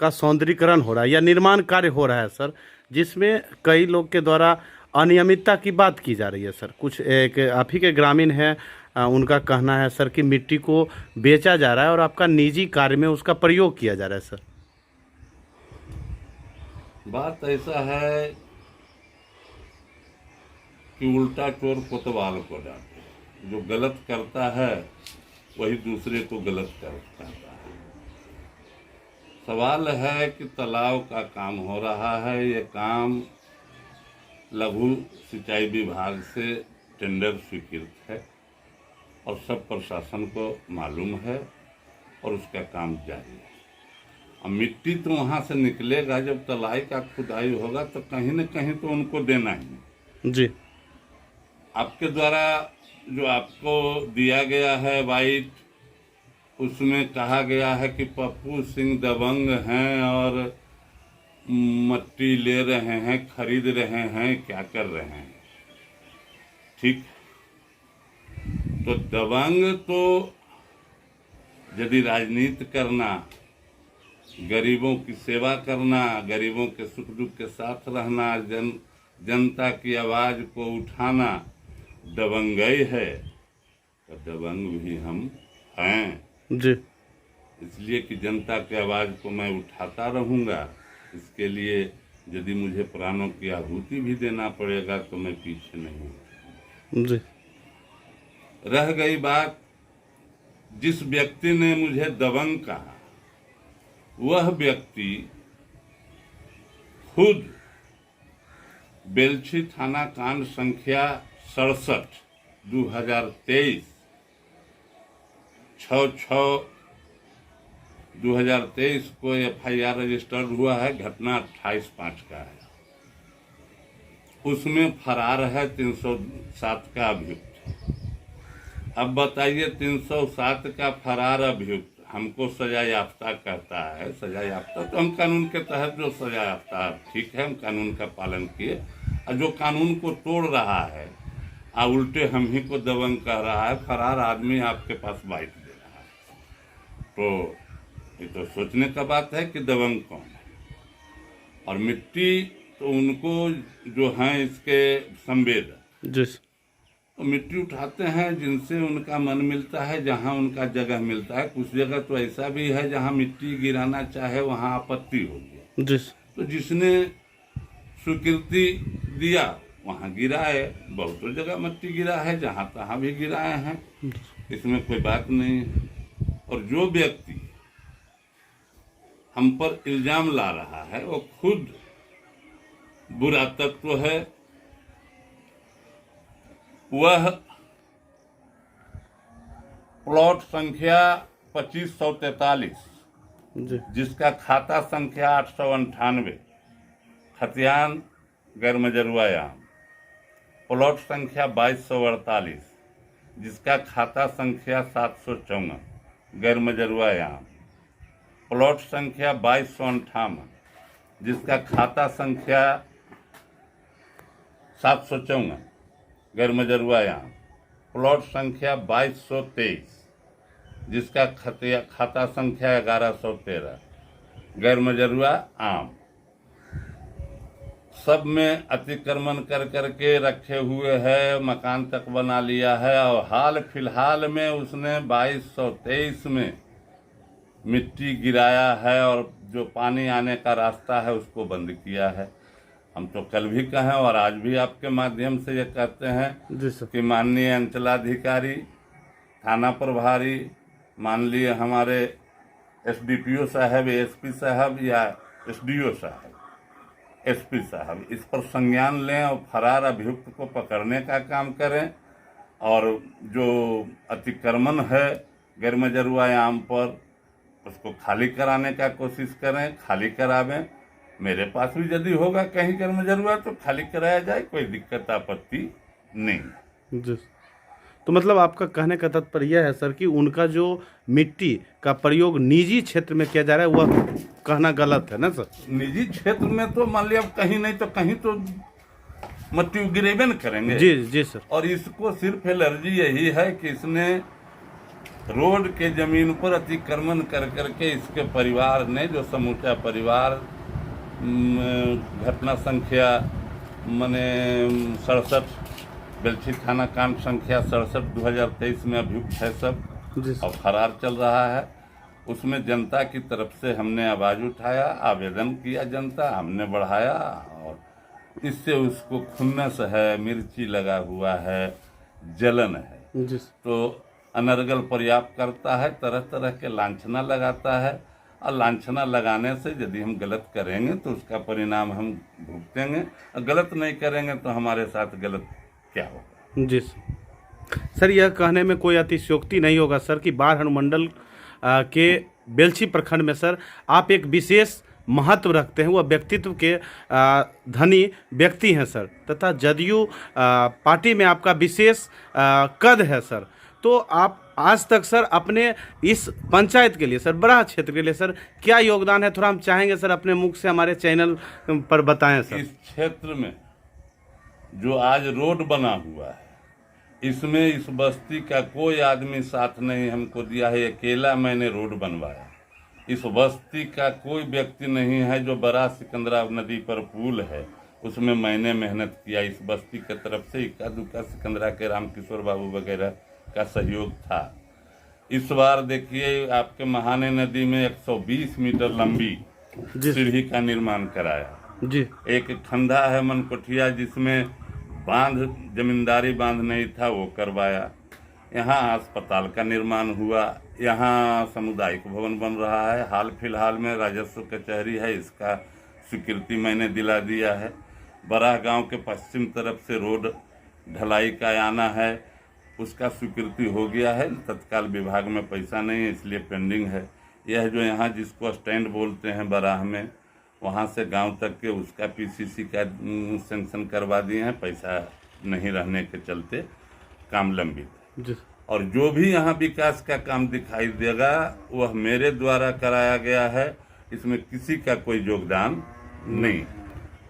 का सौंदर्यीकरण हो रहा है या निर्माण कार्य हो रहा है सर, जिसमें कई लोग के द्वारा अनियमितता की बात की जा रही है सर। कुछ एक आप ही के ग्रामीण हैं, उनका कहना है सर कि मिट्टी को बेचा जा रहा है और आपका निजी कार्य में उसका प्रयोग किया जा रहा है सर। बात ऐसा है कि उल्टा चोर कोतवाल को डांटे। जो गलत करता है वही दूसरे को गलत करता है। सवाल है कि तालाब का काम हो रहा है, ये काम लघु सिंचाई विभाग से टेंडर स्वीकृत है और सब प्रशासन को मालूम है और उसका काम जारी है। अब मिट्टी तो वहाँ से निकलेगा, जब तलाई का खुदाई होगा तो कहीं न कहीं तो उनको देना ही जी। आपके द्वारा जो आपको दिया गया है वाइट, उसमें कहा गया है कि पप्पू सिंह दबंग हैं और मट्टी ले रहे हैं, खरीद रहे हैं, क्या कर रहे हैं। ठीक, तो दबंग तो यदि राजनीति करना, गरीबों की सेवा करना, गरीबों के सुख दुख के साथ रहना, जनता की आवाज़ को उठाना दबंगई है, तो दबंग भी हम हैं जी। इसलिए कि जनता की आवाज़ को मैं उठाता रहूँगा। इसके लिए यदि मुझे प्राणों की आहुति भी देना पड़ेगा तो मैं पीछे नहीं हूँ जी। रह गई बात, जिस व्यक्ति ने मुझे दबंग कहा, वह व्यक्ति खुद बेलछी थाना कांड संख्या 67 2023 6/6/2023 को FIR रजिस्टर्ड हुआ है। घटना 28/5 का है। उसमें फरार है 307 का अभियुक्त। अब बताइए, 307 का फरार अभियुक्त हमको सजा याफ्ता कहता है। सजा याफ्ता तो हम कानून के तहत जो सजा याफ्ता, ठीक है, हम कानून का पालन किए। और जो कानून को तोड़ रहा है उल्टे हम ही को दबंग कह रहा है, फरार आदमी आपके पास बाइट दे रहा है, तो ये तो सोचने का बात है कि दबंग कौन है। और मिट्टी तो उनको जो हैं इसके संवेदक, तो मिट्टी उठाते हैं जिनसे उनका मन मिलता है, जहां उनका जगह मिलता है। कुछ जगह तो ऐसा भी है जहां मिट्टी गिराना चाहे वहां आपत्ति होगी, तो जिसने स्वीकृति दिया वहां गिराए। बहुत जगह मिट्टी गिरा है, जहां तहां भी गिराए हैं, इसमें कोई बात नहीं है। और जो व्यक्ति हम पर इल्जाम ला रहा है वो खुद बुरा तत्व है। वह प्लॉट संख्या 2543 जिसका खाता संख्या 898 खतियान गैरमजरुआयाम, प्लॉट संख्या 2248 जिसका खाता संख्या 754 गैरमजरुआयाम, प्लॉट संख्या 2258 जिसका खाता संख्या 754 गैरमजरुआयाम, प्लॉट संख्या 2223 जिसका खाता संख्या 1113 गैरमजरुआ आम, सब में अतिक्रमण कर करके रखे हुए है, मकान तक बना लिया है। और हाल फिलहाल में उसने 2223 में मिट्टी गिराया है और जो पानी आने का रास्ता है उसको बंद किया है। हम तो कल भी कहें और आज भी आपके माध्यम से ये कहते हैं कि माननीय अंचलाधिकारी, थाना प्रभारी, मान लिए हमारे SDPO साहब, ASP साहब या SDO साहब, SP साहब, इस पर संज्ञान लें और फरार अभियुक्त को पकड़ने का काम करें। और जो अतिक्रमण है गैरमजरुआयाम पर, उसको खाली कराने का कोशिश करें, खाली करावें। मेरे पास भी यदि होगा कहीं गैरमजरुआ तो खाली कराया जाए, कोई दिक्कत आपत्ति नहीं। जी। तो मतलब आपका कहने का तात्पर्य यह है सर कि उनका जो मिट्टी का प्रयोग निजी क्षेत्र में किया जा रहा है वह कहना गलत है ना सर? निजी क्षेत्र में तो मान लिया कहीं नहीं तो कहीं तो मिट्टी गिरेबे न करेंगे। जी जी सर। और इसको सिर्फ एलर्जी यही है कि इसने रोड के जमीन पर अतिक्रमण कर करके इसके परिवार ने, जो समूचा परिवार घटना संख्या मने 67 बेलछी थाना कांड संख्या 67 2023 में अभियुक्त है सब जी और फरार चल रहा है। उसमें जनता की तरफ से हमने आवाज़ उठाया, आवेदन किया, जनता हमने बढ़ाया और इससे उसको खुन्नस है, मिर्ची लगा हुआ है, जलन है, जी तो अनर्गल पर्याप्त करता है, तरह तरह के लांछना लगाता है और लांछना लगाने से यदि हम गलत करेंगे तो उसका परिणाम हम भुगतेंगे और गलत नहीं करेंगे तो हमारे साथ गलत क्या होगा। जी सर, यह कहने में कोई अतिशयोक्ति नहीं होगा सर कि बाढ़ अनुमंडल के बेलछी प्रखंड में सर आप एक विशेष महत्व रखते हैं, वह व्यक्तित्व के धनी व्यक्ति हैं सर, तथा जदयू पार्टी में आपका विशेष कद है सर। तो आप आज तक सर अपने इस पंचायत के लिए सर, बड़ा क्षेत्र के लिए सर क्या योगदान है, थोड़ा हम चाहेंगे सर अपने मुख से हमारे चैनल पर बताएं सर। इस क्षेत्र में जो आज रोड बना हुआ है, इसमें इस बस्ती का कोई आदमी साथ नहीं हमको दिया है, अकेला मैंने रोड बनवाया। इस बस्ती का कोई व्यक्ति नहीं है। जो बड़ा सिकंदरा नदी पर पुल है उसमें मैंने मेहनत किया, इस बस्ती की तरफ से इक्का दुक्का सिकंदरा के रामकिशोर बाबू वगैरह का सहयोग था। इस बार देखिए आपके महाने नदी में 120 मीटर लंबी सीढ़ी का निर्माण कराया जी। एक खंधा है मनकोठिया जिसमें बांध, जमींदारी बांध नहीं था, वो करवाया। यहाँ अस्पताल का निर्माण हुआ, यहाँ सामुदायिक भवन बन रहा है। हाल फिलहाल में राजस्व कचहरी है, इसका स्वीकृति मैंने दिला दिया है। बराह गांव के पश्चिम तरफ से रोड ढलाई का आना है, उसका स्वीकृति हो गया है। तत्काल विभाग में पैसा नहीं है इसलिए पेंडिंग है। यह जो यहाँ जिसको स्टैंड बोलते हैं बराह में, वहाँ से गांव तक के उसका पीसीसी का सेंक्शन करवा दिए हैं, पैसा नहीं रहने के चलते काम लंबित है। और जो भी यहाँ विकास का काम दिखाई देगा वह मेरे द्वारा कराया गया है, इसमें किसी का कोई योगदान नहीं।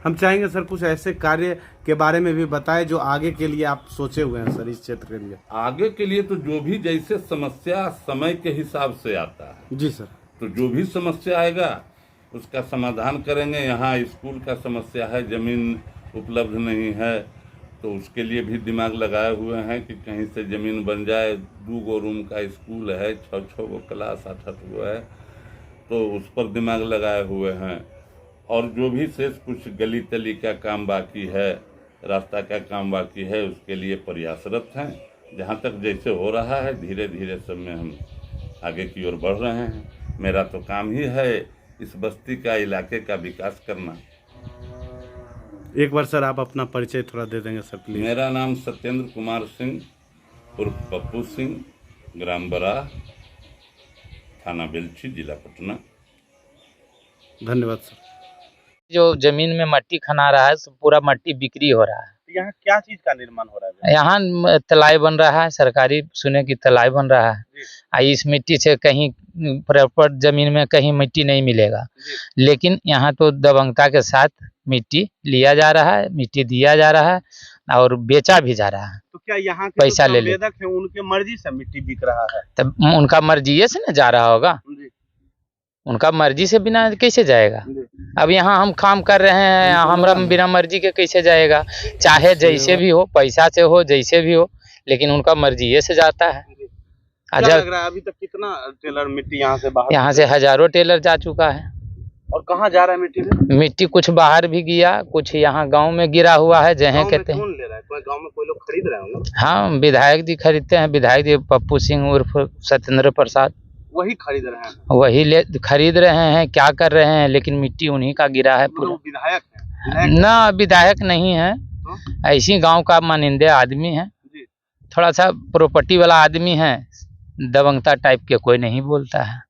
हम चाहेंगे सर कुछ ऐसे कार्य के बारे में भी बताएं जो आगे के लिए आप सोचे हुए हैं सर इस क्षेत्र के लिए। आगे के लिए तो जो भी जैसे समस्या समय के हिसाब से आता है जी सर, तो जो भी समस्या आएगा उसका समाधान करेंगे। यहाँ स्कूल का समस्या है, ज़मीन उपलब्ध नहीं है, तो उसके लिए भी दिमाग लगाए हुए हैं कि कहीं से ज़मीन बन जाए। 2 रूम का स्कूल है, 6 गो क्लास, 8 गो है, तो उस पर दिमाग लगाए हुए हैं। और जो भी शेष कुछ गली तली का काम बाकी है, रास्ता का काम बाकी है, उसके लिए प्रयासरत हैं। जहाँ तक जैसे हो रहा है धीरे धीरे सब में हम आगे की ओर बढ़ रहे हैं। मेरा तो काम ही है इस बस्ती का, इलाके का विकास करना। एक बार सर आप अपना परिचय थोड़ा दे देंगे सर प्लीज। मेरा नाम सत्येंद्र कुमार सिंह उर्फ पप्पू सिंह, ग्राम बराह, थाना बेलछी, जिला पटना। धन्यवाद सर। जो जमीन में मट्टी खना रहा है पूरा मट्टी बिक्री हो रहा है। यहाँ क्या चीज का निर्माण हो रहा है? यहाँ तलाई बन रहा है, सरकारी सुने की तलाई बन रहा है। इस मिट्टी से कहीं प्रॉपर जमीन में कहीं मिट्टी नहीं मिलेगा, लेकिन यहाँ तो दबंगता के साथ मिट्टी लिया जा रहा है, मिट्टी दिया जा रहा है और बेचा भी जा रहा है। तो क्या यहाँ के पैसा ले ले है उनके मर्जी से मिट्टी बिक रहा है? तब उनका मर्जी से न जा रहा होगा, उनका मर्जी से बिना कैसे जाएगा? अब यहाँ हम काम कर रहे हैं, हमारा बिना मर्जी के कैसे जाएगा? चाहे जैसे भी हो, पैसा से हो, जैसे भी हो, लेकिन उनका मर्जी से जाता है। क्या लग रहा है अभी तक कितना टेलर मिट्टी यहाँ से बाहर? यहाँ से हजारों टेलर जा चुका है। और कहाँ जा रहा है मिट्टी? मिट्टी कुछ बाहर भी गया, कुछ यहाँ गांव में गिरा हुआ है। जहाँ कहते हैं कौन ले रहा है? कोई गांव में कोई लोग खरीद रहे होंगे? हाँ, विधायक जी खरीदते हैं। विधायक जी पप्पू सिंह उर्फ सत्येंद्र प्रसाद वही खरीद रहे हैं। वही खरीद रहे हैं, क्या कर रहे हैं, लेकिन मिट्टी उन्हीं का गिरा है पूरा। विधायक है? ना, विधायक नहीं है, ऐसी गांव का मानिंदे आदमी है, थोड़ा सा प्रॉपर्टी वाला आदमी है, दबंगता टाइप के कोई नहीं बोलता है।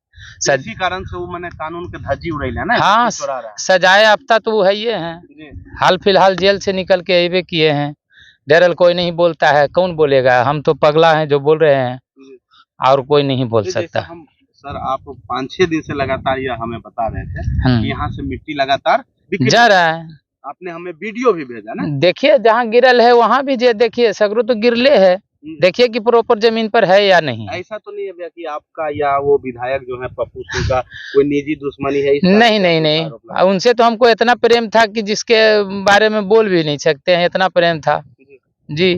इसी कारण से वो मैंने कानून के धज्जी उड़ैले ना। हाँ, सजाए याफ्ता तो वो है ये है। हाल फिलहाल जेल से निकल के अबे किए हैं। डरल कोई नहीं बोलता है, कौन बोलेगा? हम तो पगला हैं जो बोल रहे हैं, और कोई नहीं बोल सकता। हम सर आप 5-6 दिन से लगातार ये हमें बता रहे थे कि यहाँ से मिट्टी लगातार जा रहा है। आपने हमें वीडियो भी भेजा ना? देखिए जहाँ गिरल है वहाँ भी देखिए, सगरो तो गिरले है। देखिए कि प्रॉपर जमीन पर है या नहीं। ऐसा तो नहीं है भैया कि आपका या वो विधायक जो है पप्पू सिंह का कोई निजी दुश्मनी है? नहीं नहीं नहीं, उनसे तो हमको इतना प्रेम था कि जिसके बारे में बोल भी नहीं सकते हैं, इतना प्रेम था जी।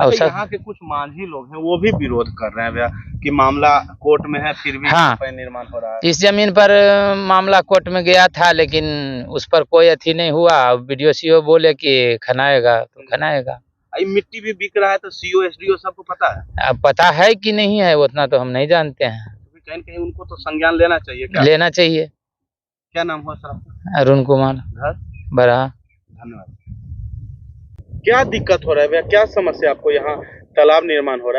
और सब यहाँ के कुछ मांझी लोग हैं वो भी विरोध कर रहे हैं भैया कि मामला कोर्ट में है फिर भी हाँ, पर निर्माण हो रहा है। इस जमीन पर मामला कोर्ट में गया था, लेकिन उस पर कोई अथी नहीं हुआ। बीडीओ बोले कि खनाएगा तो खनाएगा। मिट्टी भी बिक रहा है तो सीओ एसडीओ सबको पता है? अब पता है कि नहीं है उतना तो हम नहीं जानते हैं। कहीं न कहीं उनको तो संज्ञान लेना चाहिए क्या? लेना चाहिए। क्या नाम हुआ सर आपका? अरुण कुमार घर? बरा। धन्यवाद। क्या दिक्कत हो रहा है भैया, क्या समस्या आपको यहाँ तालाब निर्माण हो रहा है?